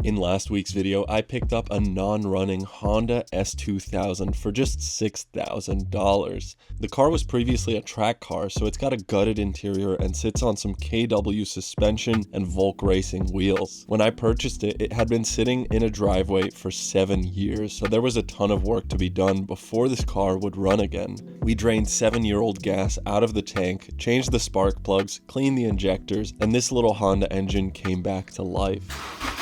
In last week's video, I picked up a non-running Honda S2000 for just $6,000. The car was previously a track car, so it's got a gutted interior and sits on some KW suspension and Volk Racing wheels. When I purchased it, it had been sitting in a driveway for 7 years, so there was a ton of work to be done before this car would run again. We drained 7-year-old gas out of the tank, changed the spark plugs, cleaned the injectors, and this little Honda engine came back to life.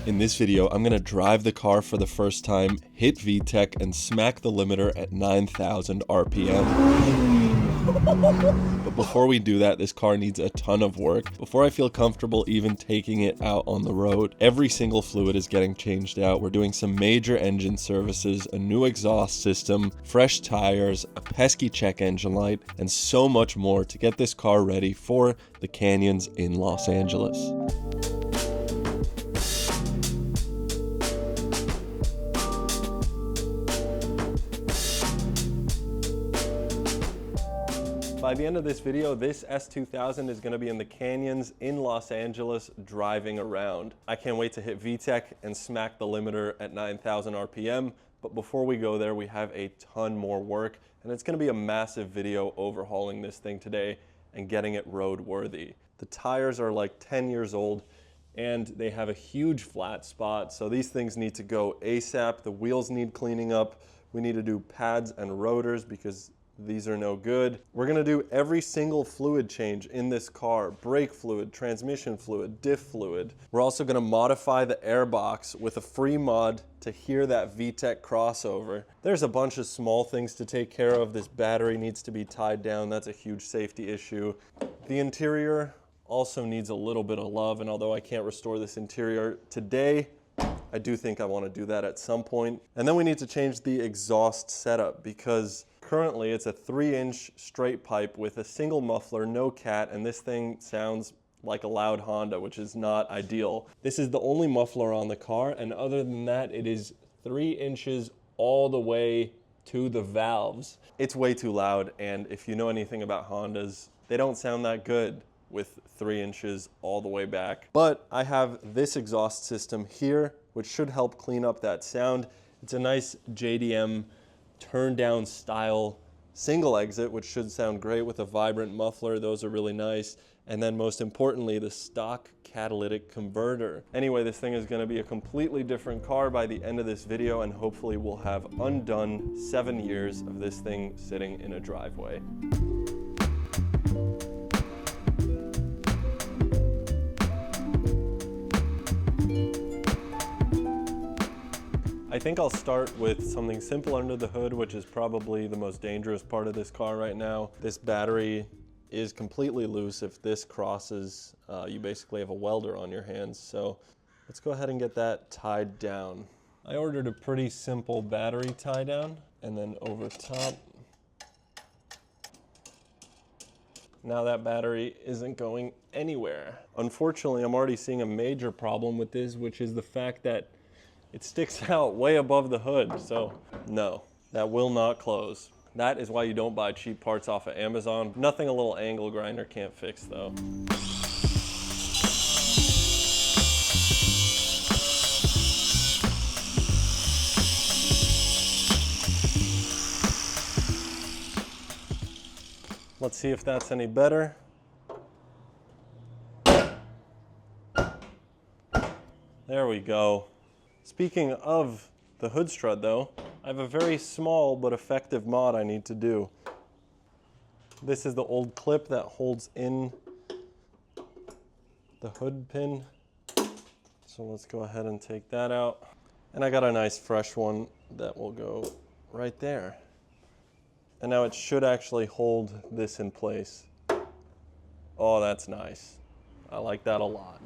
In this video, I'm going to drive the car for the first time, hit VTEC, and smack the limiter at 9,000 RPM. But before we do that, this car needs a ton of work. Before I feel comfortable even taking it out on the road, every single fluid is getting changed out. We're doing some major engine services, a new exhaust system, fresh tires, a pesky check engine light, and so much more to get this car ready for the canyons in Los Angeles. By the end of this video, this S2000 is going to be in the canyons in Los Angeles driving around. I can't wait to hit VTEC and smack the limiter at 9,000 RPM, but before we go there, we have a ton more work, and it's going to be a massive video overhauling this thing today and getting it roadworthy. The tires are like 10 years old, and they have a huge flat spot, so these things need to go ASAP. The wheels need cleaning up. We need to do pads and rotors because these are no good. We're gonna do every single fluid change in this car: brake fluid, transmission fluid, diff fluid. We're also gonna modify the airbox with a free mod to hear that VTEC crossover. There's a bunch of small things to take care of. This battery needs to be tied down. That's a huge safety issue. The interior also needs a little bit of love, and although I can't restore this interior today, I do think I wanna do that at some point. And then we need to change the exhaust setup because currently it's a 3-inch straight pipe with a single muffler, no cat, and this thing sounds like a loud Honda, which is not ideal. This is the only muffler on the car, and other than that, it is 3 inches all the way to the valves. It's way too loud, and if you know anything about Hondas, they don't sound that good with 3 inches all the way back. But I have this exhaust system here, which should help clean up that sound. It's a nice JDM turn down style single exit, which should sound great with a vibrant muffler. Those are really nice. And then most importantly, the stock catalytic converter. Anyway, this thing is going to be a completely different car by the end of this video, and hopefully we'll have undone 7 years of this thing sitting in a driveway. I think I'll start with something simple under the hood, which is probably the most dangerous part of this car right now. This battery is completely loose. If this crosses, you basically have a welder on your hands. So let's go ahead and get that tied down. I ordered a pretty simple battery tie down, and then over top. Now that battery isn't going anywhere. Unfortunately, I'm already seeing a major problem with this, which is the fact that it sticks out way above the hood, so no, that will not close. That is why you don't buy cheap parts off of Amazon. Nothing a little angle grinder can't fix though. Let's see if that's any better. There we go. Speaking of the hood strut though, I have a very small but effective mod I need to do. This is the old clip that holds in the hood pin. So let's go ahead and take that out. And I got a nice fresh one that will go right there. And now it should actually hold this in place. Oh, that's nice. I like that a lot.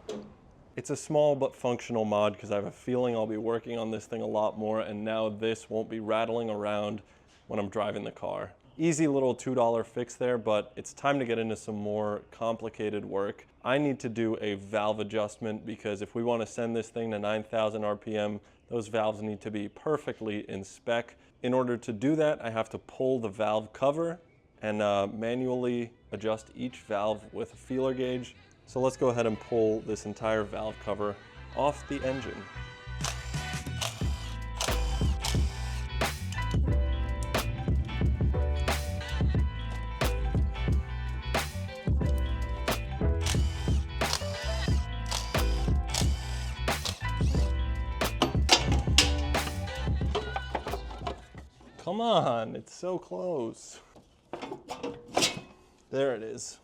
It's a small but functional mod because I have a feeling I'll be working on this thing a lot more, and now this won't be rattling around when I'm driving the car. Easy little $2 fix there, but it's time to get into some more complicated work. I need to do a valve adjustment because if we want to send this thing to 9,000 RPM, those valves need to be perfectly in spec. In order to do that, I have to pull the valve cover and manually adjust each valve with a feeler gauge. So let's go ahead and pull this entire valve cover off the engine. Come on, it's so close. There it is.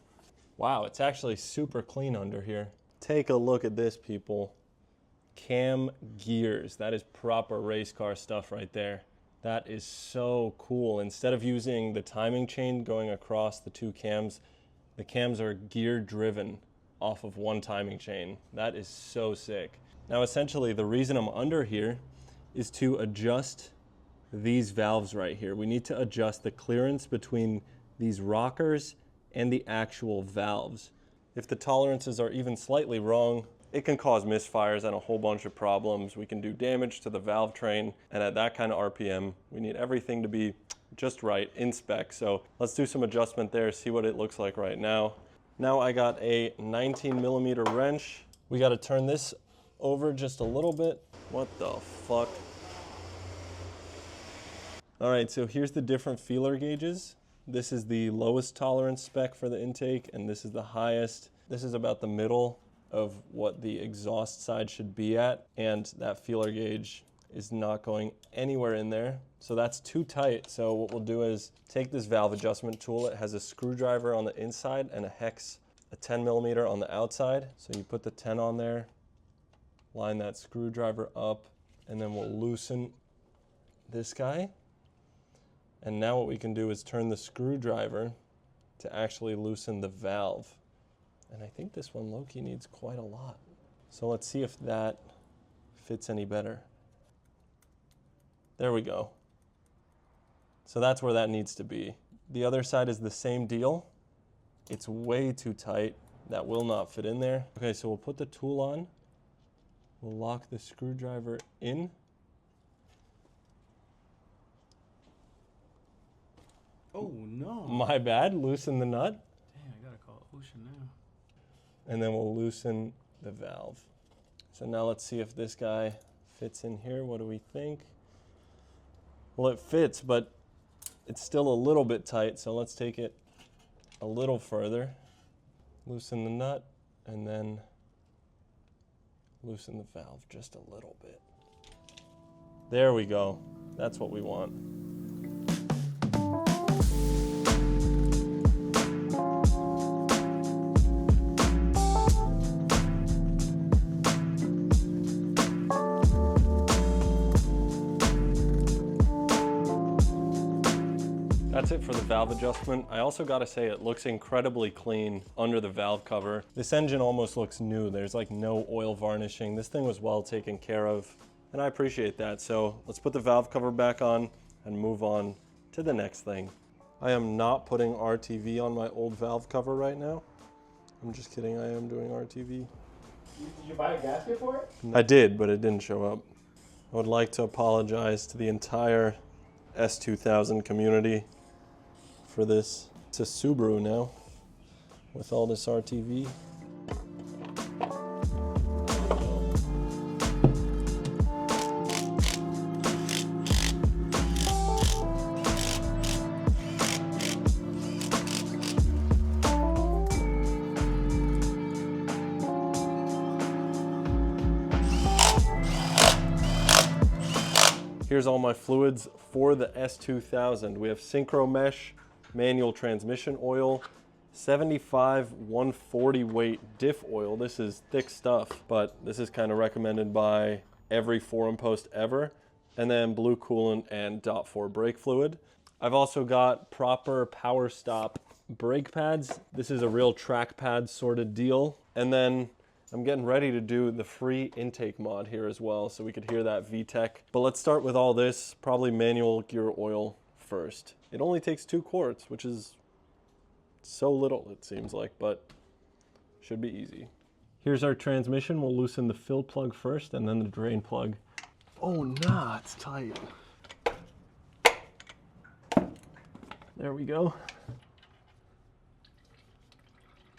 Wow, it's actually super clean under here. Take a look at this, people. Cam gears, that is proper race car stuff right there. That is so cool. Instead of using the timing chain going across the two cams, the cams are gear driven off of one timing chain. That is so sick. Now essentially the reason I'm under here is to adjust these valves right here. We need to adjust the clearance between these rockers and the actual valves. If the tolerances are even slightly wrong, it can cause misfires and a whole bunch of problems. We can do damage to the valve train, and at that kind of RPM, we need everything to be just right in spec. So let's do some adjustment there, see what it looks like right now. Now I got a 19mm wrench. We got to turn this over just a little bit. What the fuck? All right, so here's the different feeler gauges. This is the lowest tolerance spec for the intake, and this is the highest. This is about the middle of what the exhaust side should be at, and that feeler gauge is not going anywhere in there. So that's too tight. So what we'll do is take this valve adjustment tool. It has a screwdriver on the inside and a hex, a 10mm on the outside. So you put the 10 on there, line that screwdriver up, and then we'll loosen this guy. And now what we can do is turn the screwdriver to actually loosen the valve. And I think this one low-key needs quite a lot. So let's see if that fits any better. There we go. So that's where that needs to be. The other side is the same deal. It's way too tight. That will not fit in there. Okay, so we'll put the tool on. We'll lock the screwdriver in. Oh no. My bad, loosen the nut. Dang, I gotta call Ocean now. And then we'll loosen the valve. So now let's see if this guy fits in here. What do we think? Well, it fits, but it's still a little bit tight, so let's take it a little further. Loosen the nut, and then loosen the valve just a little bit. There we go. That's what we want. That's it for the valve adjustment. I also gotta say it looks incredibly clean under the valve cover. This engine almost looks new. There's like no oil varnishing. This thing was well taken care of, and I appreciate that. So let's put the valve cover back on and move on to the next thing. I am not putting RTV on my old valve cover right now. I'm just kidding, I am doing RTV. Did you buy a gasket for it? I did, but it didn't show up. I would like to apologize to the entire S2000 community for this. It's a Subaru now with all this RTV. Here's all my fluids for the S2000. We have synchro mesh, manual transmission oil, 75/140 weight diff oil. This is thick stuff, but this is kind of recommended by every forum post ever. And then blue coolant and .4 brake fluid. I've also got proper power stop brake pads. This is a real track pad sort of deal. And then I'm getting ready to do the free intake mod here as well, so we could hear that VTEC. But let's start with all this, probably manual gear oil first. It only takes 2 quarts, which is so little it seems like, but should be easy. Here's our transmission. We'll loosen the fill plug first and then the drain plug. Oh nah, it's tight. There we go.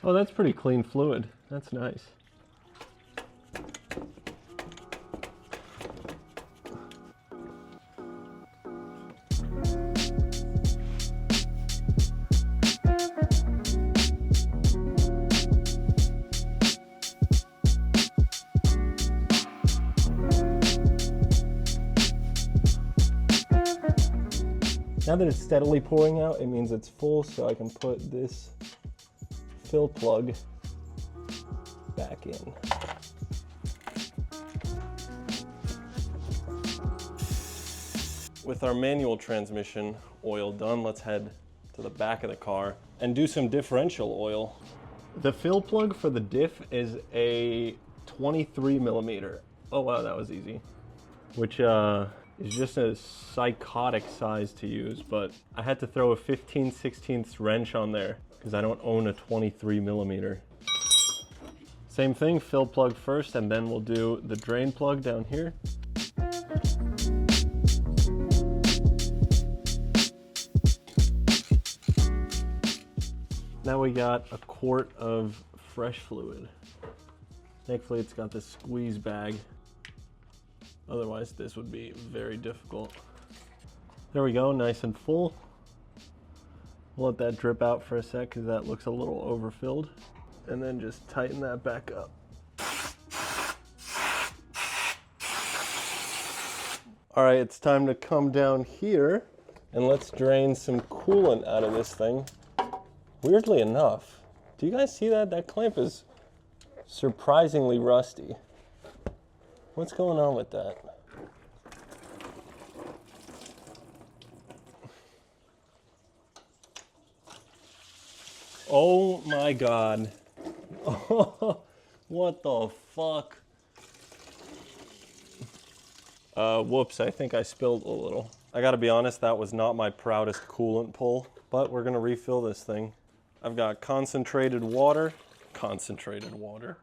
Oh, that's pretty clean fluid. That's nice. Now that it's steadily pouring out, it means it's full, so I can put this fill plug back in. With our manual transmission oil done, let's head to the back of the car and do some differential oil. The fill plug for the diff is a 23 millimeter. Oh wow, that was easy. Which is just a psychotic size to use, but I had to throw a 15/16 wrench on there because I don't own a 23 millimeter. Same thing, fill plug first, and then we'll do the drain plug down here. Now we got a quart of fresh fluid. Thankfully it's got this squeeze bag. Otherwise this would be very difficult. There we go, nice and full. We'll let that drip out for a sec because that looks a little overfilled. And then just tighten that back up. All right, it's time to come down here and let's drain some coolant out of this thing. Weirdly enough, do you guys see that? That clamp is surprisingly rusty. What's going on with that? Oh my God. What the fuck? Whoops, I think I spilled a little. I gotta be honest, that was not my proudest coolant pull, but we're gonna refill this thing. I've got concentrated water. Concentrated water.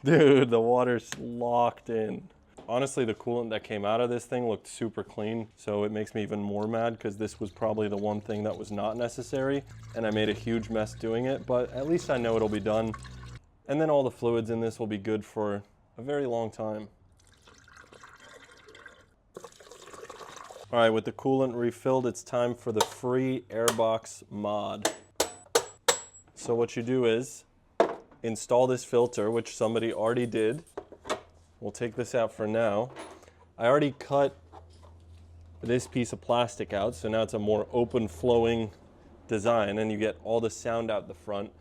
Dude, the water's locked in. Honestly, the coolant that came out of this thing looked super clean, so it makes me even more mad because this was probably the one thing that was not necessary, and I made a huge mess doing it, but at least I know it'll be done. And then all the fluids in this will be good for a very long time. All right, with the coolant refilled, it's time for the free Airbox Mod. So what you do is install this filter, which somebody already did. We'll take this out for now. I already cut this piece of plastic out, so now it's a more open flowing design and you get all the sound out the front.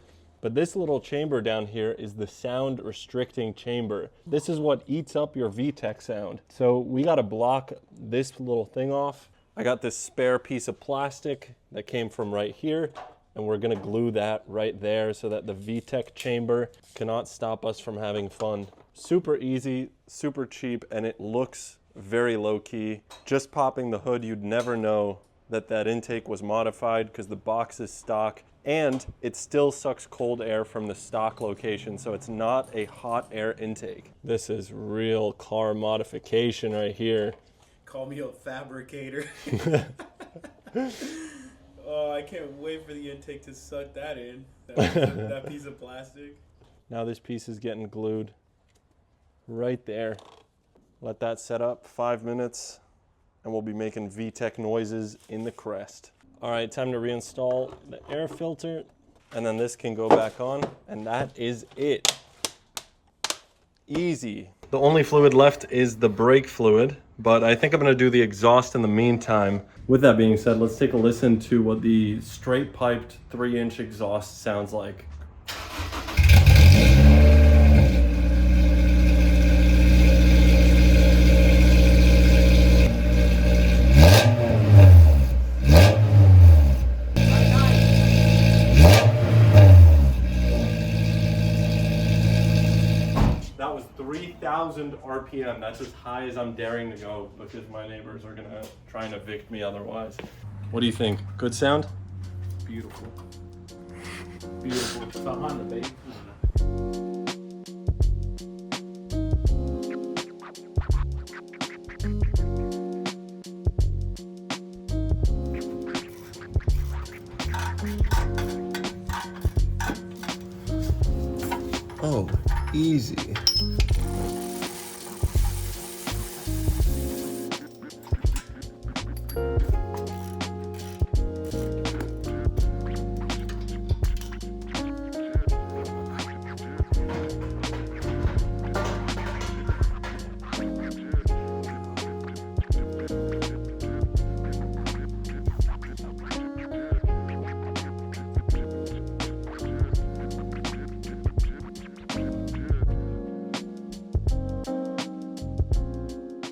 But this little chamber down here is the sound restricting chamber. This is what eats up your VTEC sound. So we gotta block this little thing off. I got this spare piece of plastic that came from right here, and we're gonna glue that right there so that the VTEC chamber cannot stop us from having fun. Super easy, super cheap, and it looks very low key. Just popping the hood, you'd never know that that intake was modified because the box is stock, and it still sucks cold air from the stock location, so it's not a hot air intake. This is real car modification right here. Call me a fabricator. Oh, I can't wait for the intake to suck that in. That piece of plastic. Now this piece is getting glued right there. Let that set up 5 minutes and we'll be making VTEC noises in the crest. All right, time to reinstall the air filter, and then this can go back on, and that is it. Easy. The only fluid left is the brake fluid, but I think I'm gonna do the exhaust in the meantime. With that being said, let's take a listen to what the straight piped 3-inch exhaust sounds like. That was 3,000 RPM. That's as high as I'm daring to go because my neighbors are gonna try and evict me otherwise. What do you think? Good sound? Beautiful. Beautiful. It's a Honda, baby. Oh, easy.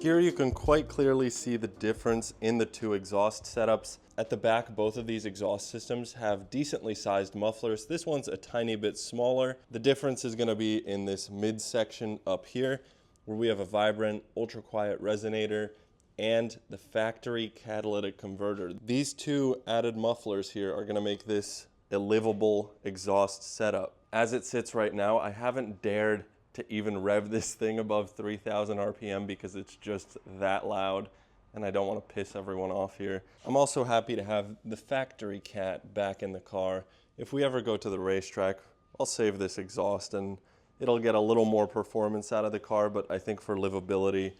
Here you can quite clearly see the difference in the two exhaust setups. At the back, both of these exhaust systems have decently sized mufflers. This one's a tiny bit smaller. The difference is going to be in this midsection up here, where we have a vibrant, ultra quiet resonator and the factory catalytic converter. These two added mufflers here are going to make this a livable exhaust setup. As it sits right now, I haven't dared to even rev this thing above 3,000 RPM because it's just that loud and I don't want to piss everyone off here. I'm also happy to have the factory cat back in the car. If we ever go to the racetrack, I'll save this exhaust and it'll get a little more performance out of the car, but I think for livability,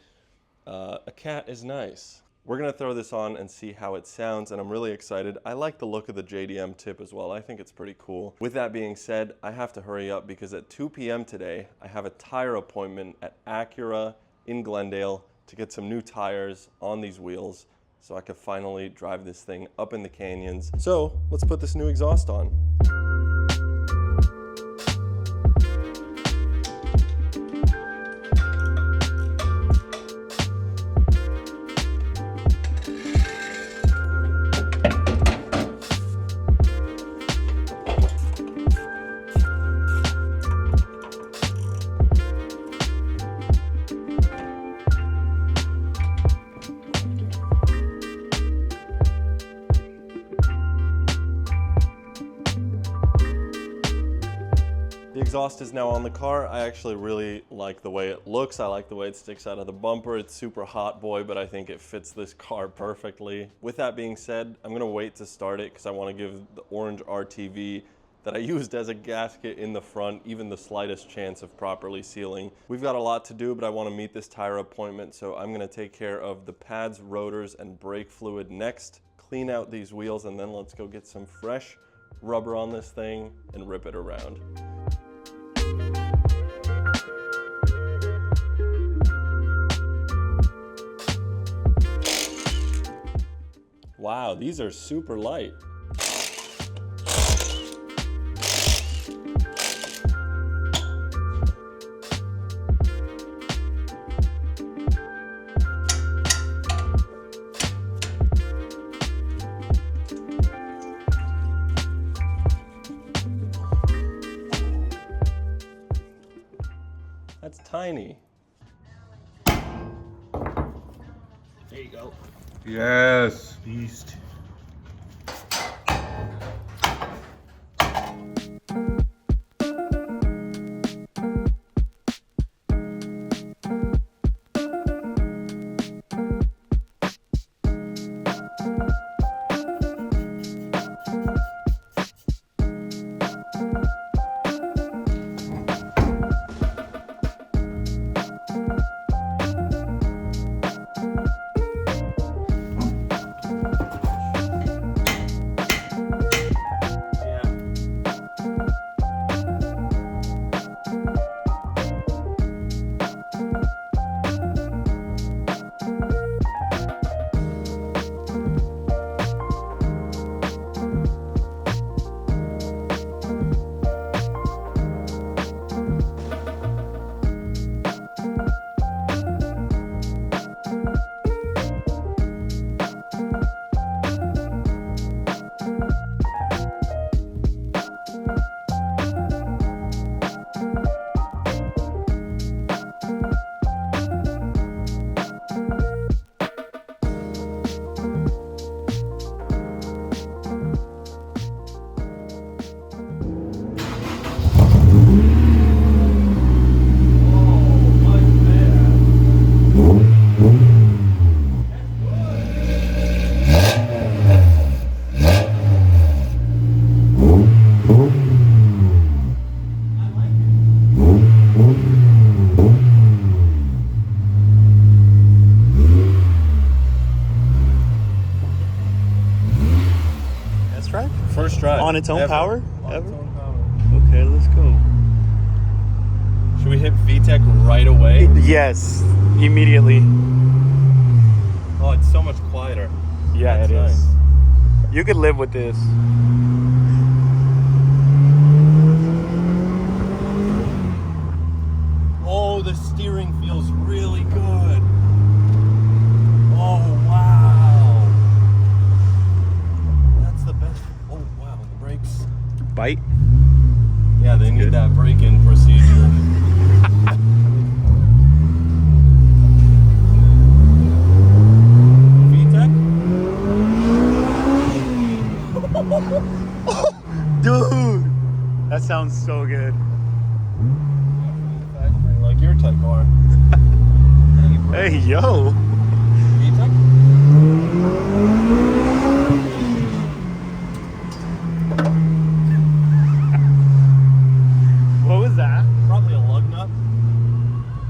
a cat is nice. We're gonna throw this on and see how it sounds, and I'm really excited. I like the look of the JDM tip as well. I think it's pretty cool. With that being said, I have to hurry up because at 2 p.m. today, I have a tire appointment at Acura in Glendale to get some new tires on these wheels so I can finally drive this thing up in the canyons. So let's put this new exhaust on. The exhaust is now on the car. I actually really like the way it looks. I like the way it sticks out of the bumper. It's super hot boy, but I think it fits this car perfectly. With that being said, I'm gonna wait to start it because I want to give the orange RTV that I used as a gasket in the front even the slightest chance of properly sealing. We've got a lot to do, but I want to meet this tire appointment, so I'm gonna take care of the pads, rotors, and brake fluid next, clean out these wheels, and then let's go get some fresh rubber on this thing and rip it around. Wow, these are super light. That's tiny. There you go. Yes, beast. On its own power? On Ever? its own power. Okay, let's go. Should we hit VTEC right away? Yes, immediately. Oh, it's so much quieter. Yeah, That's it is. nice. You could live with this. Oh, the steering feels really good. Oh, wow. That's the best. Oh, wow, the brakes. Bite. Yeah, they need that brake-in procedure. Dude, that sounds so good. Like your type car. Hey, yo. VTEC? What was that? Probably a lug nut.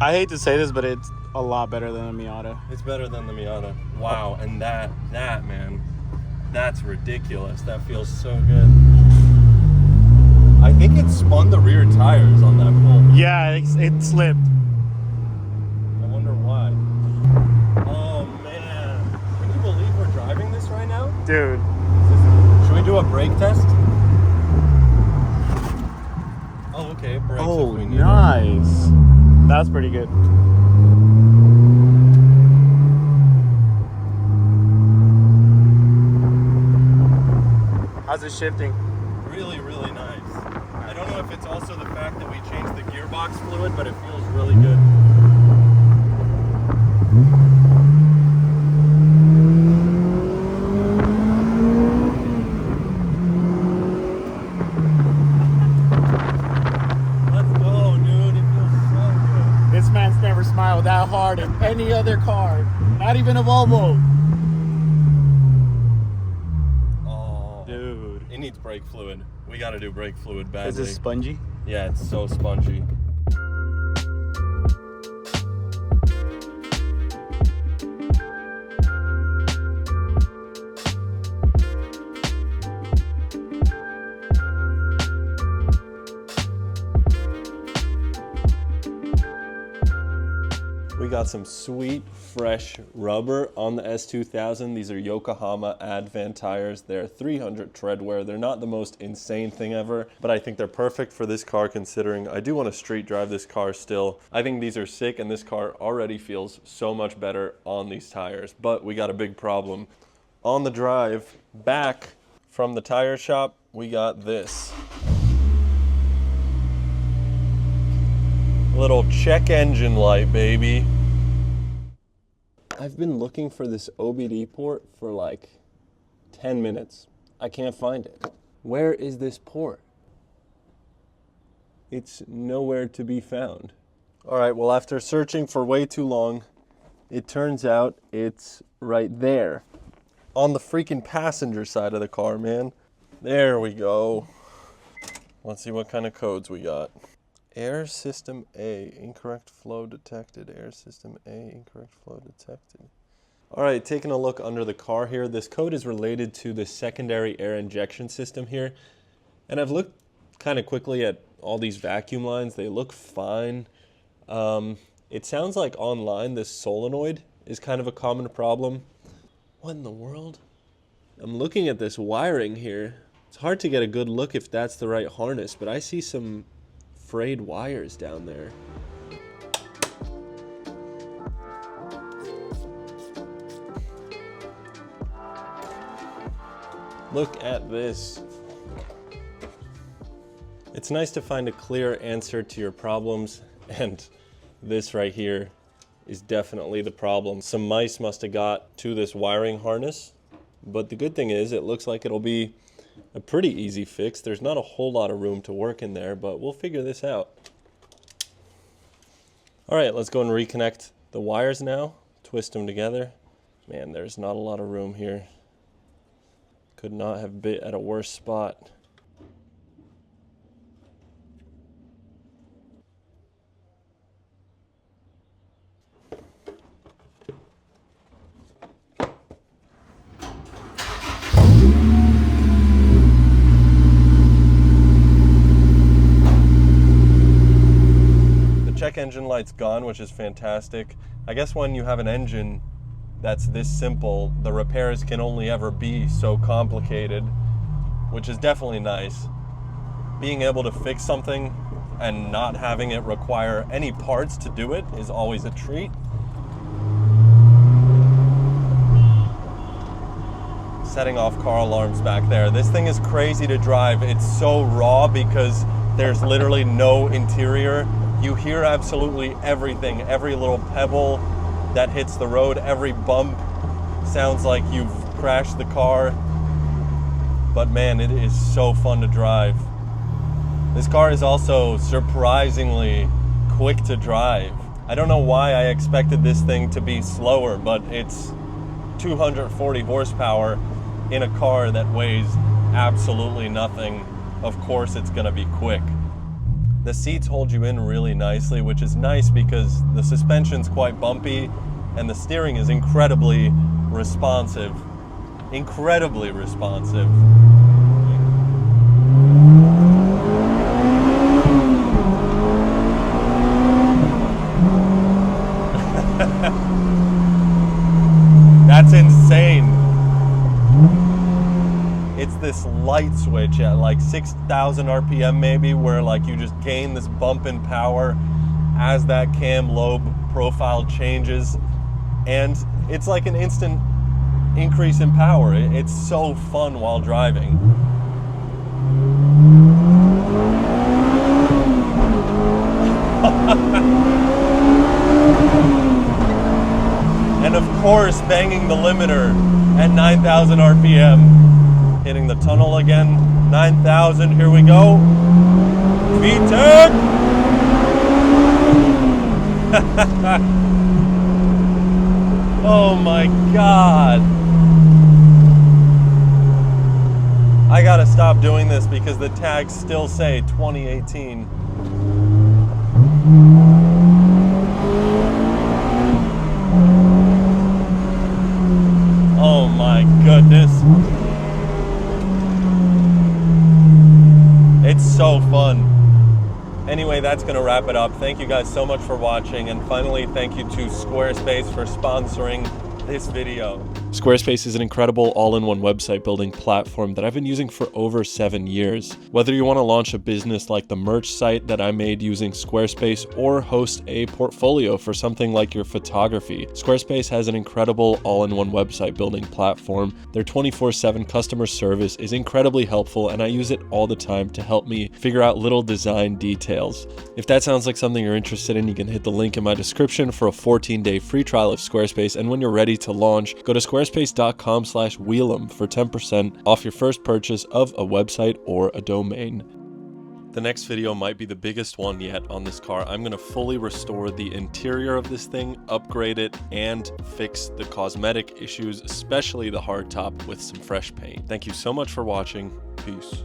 I hate to say this, but it's a lot better than a Miata. It's better than the Miata. Wow, and that man, that's ridiculous. That feels so good. I think it spun the rear tires on that pull. Yeah, it slipped. I wonder why. Oh man, can you believe we're driving this right now? Dude. Should we do a brake test? Oh, okay, brakes Oh, if we need nice. That's pretty good. How's it shifting? Really, really nice. I don't know if it's also the fact that we changed the gearbox fluid, but it feels really good. Let's go, dude. It feels so good. This man's never smiled that hard in any other car. Not even a Volvo. Oh, Dude. it needs brake fluid. We got to do brake fluid badly. Is this spongy? Yeah, it's so spongy. We got some sweet, fresh rubber on the S2000. These are Yokohama Advan tires. They're 300 tread wear. They're not the most insane thing ever, but I think they're perfect for this car considering I do want to street drive this car still. I think these are sick and this car already feels so much better on these tires, but we got a big problem. On the drive back from the tire shop, we got this. Little check engine light, baby. I've been looking for this OBD port for like 10 minutes. I can't find it. Where is this port? It's nowhere to be found. All right, well, after searching for way too long, it turns out it's right there on the freaking passenger side of the car, man. There we go. Let's see what kind of codes we got. Air system A, incorrect flow detected. Air system A, incorrect flow detected. All right, taking a look under the car here. This code is related to the secondary air injection system here. And I've looked kind of quickly at all these vacuum lines. They look fine. It sounds like online this solenoid is kind of a common problem. What in the world? I'm looking at this wiring here. It's hard to get a good look if that's the right harness, but I see some frayed wires down there. Look at this. It's nice to find a clear answer to your problems, and this right here is definitely the problem. Some mice must have got to this wiring harness, but the good thing is it looks like it'll be a pretty easy fix. There's not a whole lot of room to work in there, but we'll figure this out. All right, let's go and reconnect the wires now, twist them together. Man, there's not a lot of room here. Could not have bit at a worse spot. light's gone, which is fantastic. I guess when you have an engine that's this simple, the repairs can only ever be so complicated, which is definitely nice. Being able to fix something and not having it require any parts to do it is always a treat. Setting off car alarms back there. This thing is crazy to drive. It's so raw because there's literally no interior. You hear absolutely everything. Every little pebble that hits the road, every bump sounds like you've crashed the car. But man, it is so fun to drive. This car is also surprisingly quick to drive. I don't know why I expected this thing to be slower, but it's 240 horsepower in a car that weighs absolutely nothing. Of course it's gonna be quick. The seats hold you in really nicely, which is nice because the suspension's quite bumpy and the steering is incredibly responsive. Incredibly responsive. That's insane. It's this light switch at like 6,000 RPM maybe, where like you just gain this bump in power as that cam lobe profile changes, and it's like an instant increase in power. It's so fun while driving. And of course, banging the limiter at 9,000 RPM. Hitting the tunnel again. 9,000, here we go. VTEC! Oh my God. I gotta stop doing this because the tags still say 2018. Oh my goodness. It's so fun. Anyway, that's going to wrap it up. Thank you guys so much for watching. And finally, thank you to Squarespace for sponsoring this video. Squarespace is an incredible all-in-one website building platform that I've been using for over 7 years. Whether you want to launch a business like the merch site that I made using Squarespace or host a portfolio for something like your photography, Squarespace has an incredible all-in-one website building platform. Their 24/7 customer service is incredibly helpful, and I use it all the time to help me figure out little design details. If that sounds like something you're interested in, you can hit the link in my description for a 14-day free trial of Squarespace, and when you're ready to launch, go to squarespace.com/Wheelem for 10% off your first purchase of a website or a domain. The next video might be the biggest one yet on this car. I'm going to fully restore the interior of this thing, upgrade it, and fix the cosmetic issues, especially the hardtop, with some fresh paint. Thank you so much for watching. Peace.